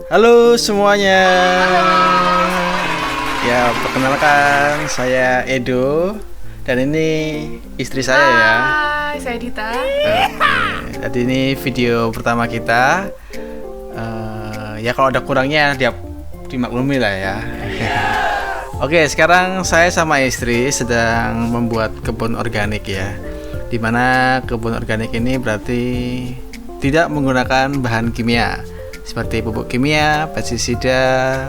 Halo semuanya. Ya, perkenalkan saya Edo dan ini istri saya ya. Hai, saya Dita. Oke, jadi ini video pertama kita. Ya kalau ada kurangnya dia dimaklumi lah ya. Oke, sekarang saya sama istri sedang membuat kebun organik ya. Dimana kebun organik ini berarti tidak menggunakan bahan kimia seperti pupuk kimia, pestisida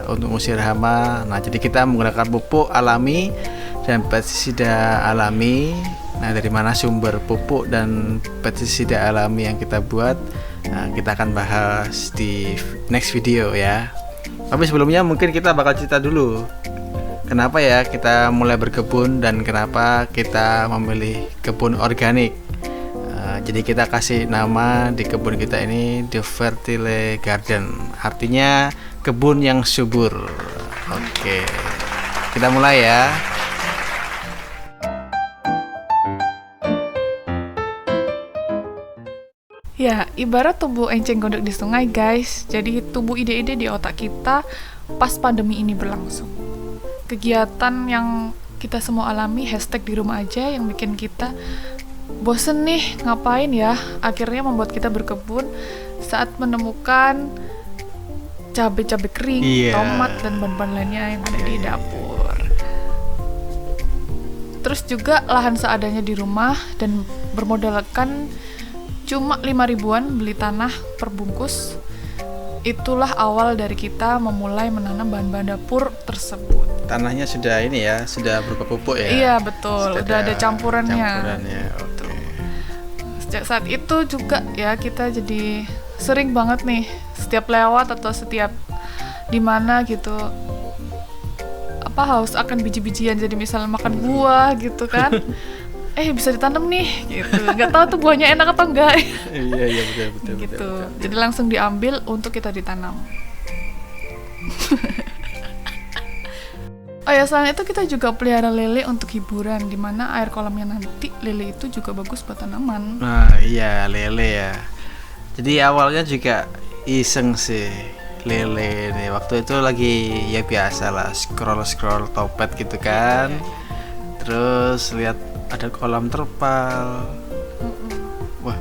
untuk mengusir hama. Nah, jadi kita menggunakan pupuk alami dan pestisida alami. Nah, dari mana sumber pupuk dan pestisida alami yang kita buat? Nah, kita akan bahas di next video ya. Tapi sebelumnya mungkin kita bakal cerita dulu kenapa ya kita mulai berkebun dan kenapa kita memilih kebun organik. Jadi kita kasih nama di kebun kita ini The Fertile Garden, artinya kebun yang subur. Oke, kita mulai ya. Ya, ibarat tumbuh enceng gondok di sungai, guys. Jadi tumbuh ide-ide di otak kita pas pandemi ini berlangsung. Kegiatan yang kita semua alami, hashtag di rumah aja, yang bikin kita bosen nih, ngapain ya? Akhirnya membuat kita berkebun saat menemukan cabai-cabai kering, tomat, dan bahan-bahan lainnya yang ada di dapur. Terus juga lahan seadanya di rumah dan bermodalkan cuma 5 ribuan beli tanah per bungkus. Itulah awal dari kita memulai menanam bahan-bahan dapur tersebut. Tanahnya sudah ini ya, sudah berupa pupuk ya? Iya betul, Sudah udah ada campurannya. Okay. Sejak saat itu juga ya kita jadi sering banget nih setiap lewat atau setiap dimana gitu haus akan biji-bijian. Jadi misalnya makan buah gitu kan, bisa ditanam nih gitu. Nggak tahu tuh buahnya enak atau enggak. Iya betul. Gitu. Jadi langsung diambil untuk kita ditanam. Oh ya, selain itu kita juga pelihara lele untuk hiburan, dimana air kolamnya nanti lele itu juga bagus buat tanaman. Nah iya, lele ya. Jadi awalnya juga iseng sih lele nih. Waktu itu lagi ya biasa lah, scroll topet gitu kan. Terus lihat ada kolam terpal. Wah,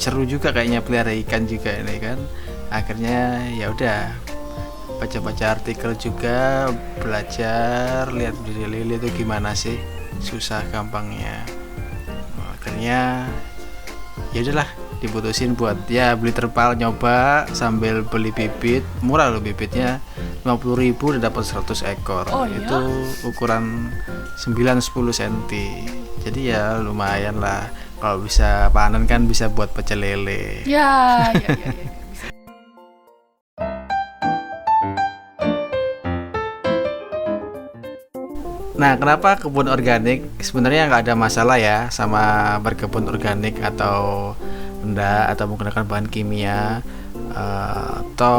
seru juga kayaknya pelihara ikan juga ini kan. Akhirnya ya udah baca-baca artikel juga, belajar lihat lele itu gimana sih, susah gampangnya. Akhirnya ya udahlah diputusin buat ya beli terpal, nyoba sambil beli bibit. Murah loh bibitnya, 50.000 udah dapat 100 ekor. Itu ukuran 9-10 cm. Jadi ya lumayan lah, kalau bisa panen kan bisa buat pecel lele. Ya. Nah, kenapa kebun organik? Sebenarnya nggak ada masalah ya sama berkebun organik atau enggak, atau menggunakan bahan kimia, atau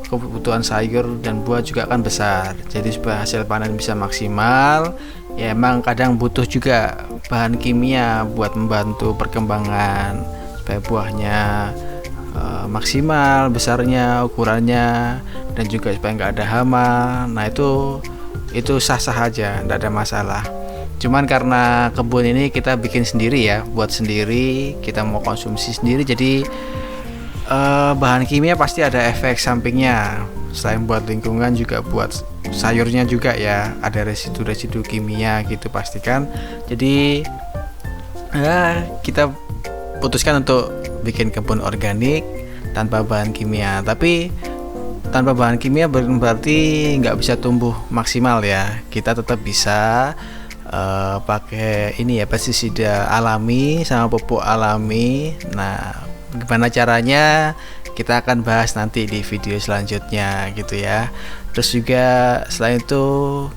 kebutuhan sayur dan buah juga akan besar. Jadi supaya hasil panen bisa maksimal, ya emang kadang butuh juga bahan kimia buat membantu perkembangan supaya buahnya maksimal besarnya, ukurannya, dan juga supaya nggak ada hama. Nah itu sah-sah aja, tidak ada masalah. Cuman karena kebun ini kita bikin sendiri ya, buat sendiri, kita mau konsumsi sendiri, jadi bahan kimia pasti ada efek sampingnya. Selain buat lingkungan juga buat sayurnya juga ya, ada residu-residu kimia gitu pastikan. Jadi kita putuskan untuk bikin kebun organik tanpa bahan kimia. Tapi tanpa bahan kimia berarti nggak bisa tumbuh maksimal ya. Kita tetap bisa pakai ini ya, pestisida alami sama pupuk alami. Nah, gimana caranya kita akan bahas nanti di video selanjutnya gitu ya. Terus juga selain itu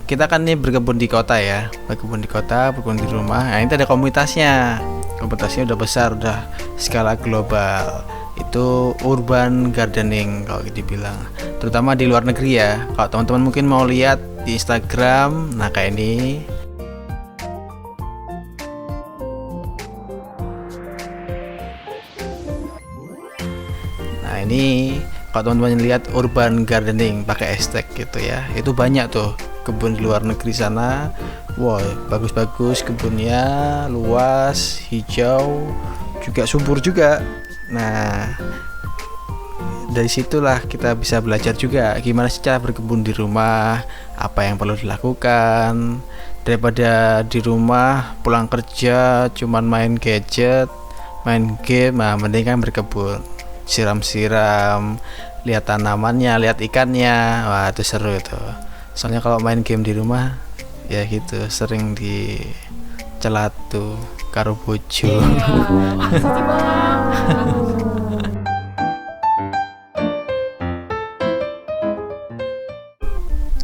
kita kan nih berkebun di kota ya, berkebun di rumah. Nah, ini ada komunitasnya udah besar, udah skala global. Itu urban gardening kalau dibilang, terutama di luar negeri ya. Kalau teman-teman mungkin mau lihat di Instagram, nah kayak ini. Nah ini Kalau teman-teman lihat urban gardening pakai hashtag gitu ya, itu banyak tuh kebun di luar negeri sana. Wow, bagus-bagus kebunnya, luas, hijau, juga subur juga. Nah, dari situlah kita bisa belajar juga gimana sih cara berkebun di rumah, apa yang perlu dilakukan, daripada di rumah pulang kerja cuman main gadget, main game. Nah, mending kan berkebun, siram-siram, lihat tanamannya, lihat ikannya. Wah, itu seru itu. Soalnya kalau main game di rumah ya gitu, sering dicelat tuh karo bojo.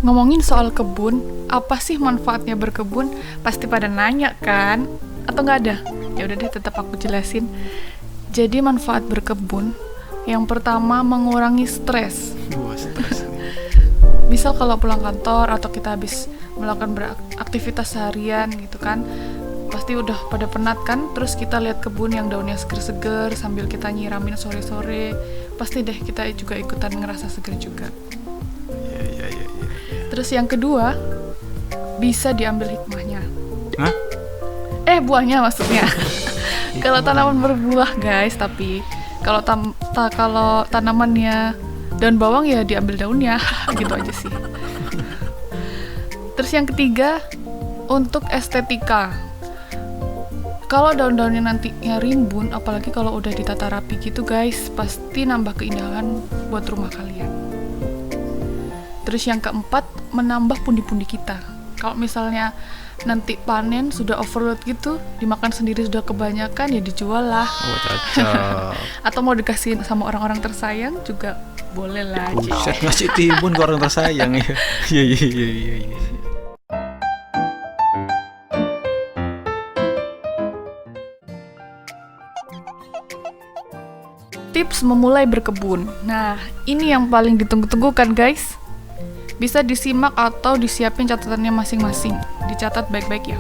Ngomongin soal kebun, apa sih manfaatnya berkebun? Pasti pada nanya kan? Atau nggak ada? Ya udah deh, tetap aku jelasin. Jadi manfaat berkebun, yang pertama mengurangi stres. Misal kalau pulang kantor atau kita habis melakukan beraktivitas seharian gitu kan, pasti udah pada penat kan, terus kita lihat kebun yang daunnya seger-seger sambil kita nyiramin sore-sore, pasti deh kita juga ikutan ngerasa seger juga. Terus yang kedua, bisa diambil hikmahnya. Hah? Buahnya maksudnya. Kalau tanaman berbuah guys, tapi kalau kalau tanamannya daun bawang ya diambil daunnya. Gitu aja sih. Terus yang ketiga, untuk estetika. Kalau daun-daunnya nantinya rimbun, apalagi kalau udah ditata rapi gitu guys, pasti nambah keindahan buat rumah kalian. Terus yang keempat, menambah pundi-pundi kita. Kalau misalnya nanti panen sudah overload gitu, dimakan sendiri sudah kebanyakan, ya dijual lah. Oh, cocok. Atau mau dikasih sama orang-orang tersayang juga boleh lah. Buset, ngasih timun ke orang tersayang ya. Iya. Tips memulai berkebun. Nah, ini yang paling ditunggu-tunggu kan guys. Bisa disimak atau disiapin catatannya masing-masing. Dicatat baik-baik ya.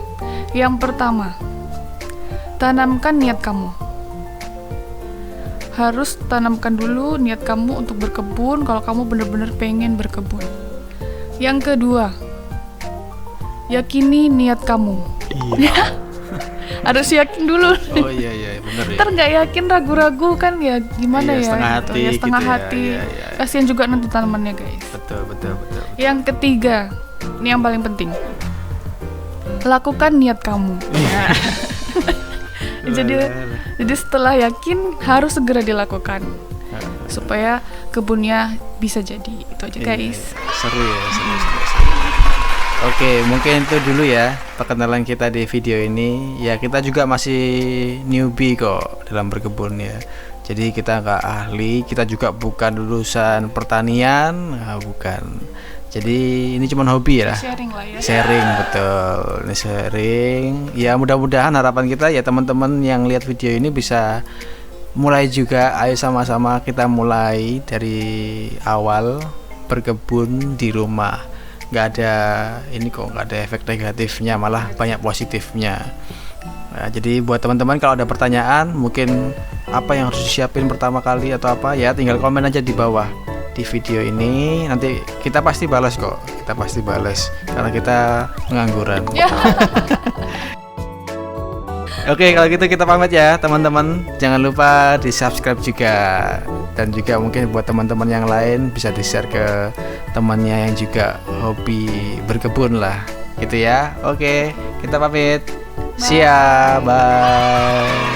Yang pertama, tanamkan niat kamu. Harus tanamkan dulu niat kamu untuk berkebun kalau kamu benar-benar pengen berkebun. Yang kedua, yakini niat kamu. Iya. Harus yakin dulu. Oh iya benar ya. Ntar nggak yakin, ragu-ragu kan ya gimana Iya, ya? setengah gitu. hati Ya setengah gitu ya. hati. Iya. Kasian juga nanti tanamannya guys. Betul. Yang ketiga, ini yang paling penting. Lakukan niat kamu. Iya. Jadi setelah yakin harus segera dilakukan supaya kebunnya bisa jadi. Itu aja guys. Seru ya, seru. Oke, mungkin itu dulu ya perkenalan kita di video ini. Ya, kita juga masih newbie kok dalam berkebun ya. Jadi kita nggak ahli, kita juga bukan lulusan pertanian, bukan. Jadi ini cuma hobi ya. Sharing lah ya. Sharing, betul. Ini sharing. Ya, mudah-mudahan harapan kita ya teman-teman yang lihat video ini bisa mulai juga. Ayo sama-sama kita mulai dari awal berkebun di rumah. Nggak ada efek negatifnya, malah banyak positifnya. Nah, jadi buat teman-teman kalau ada pertanyaan, mungkin apa yang harus disiapin pertama kali atau apa ya, tinggal komen aja di bawah di video ini. Nanti kita pasti balas kok, karena kita pengangguran. Oke, kalau gitu kita pamit ya teman-teman. Jangan lupa di subscribe juga. Dan juga mungkin buat teman-teman yang lain bisa di share ke temannya yang juga hobi berkebun lah, gitu ya. Oke, kita pamit. See ya, bye.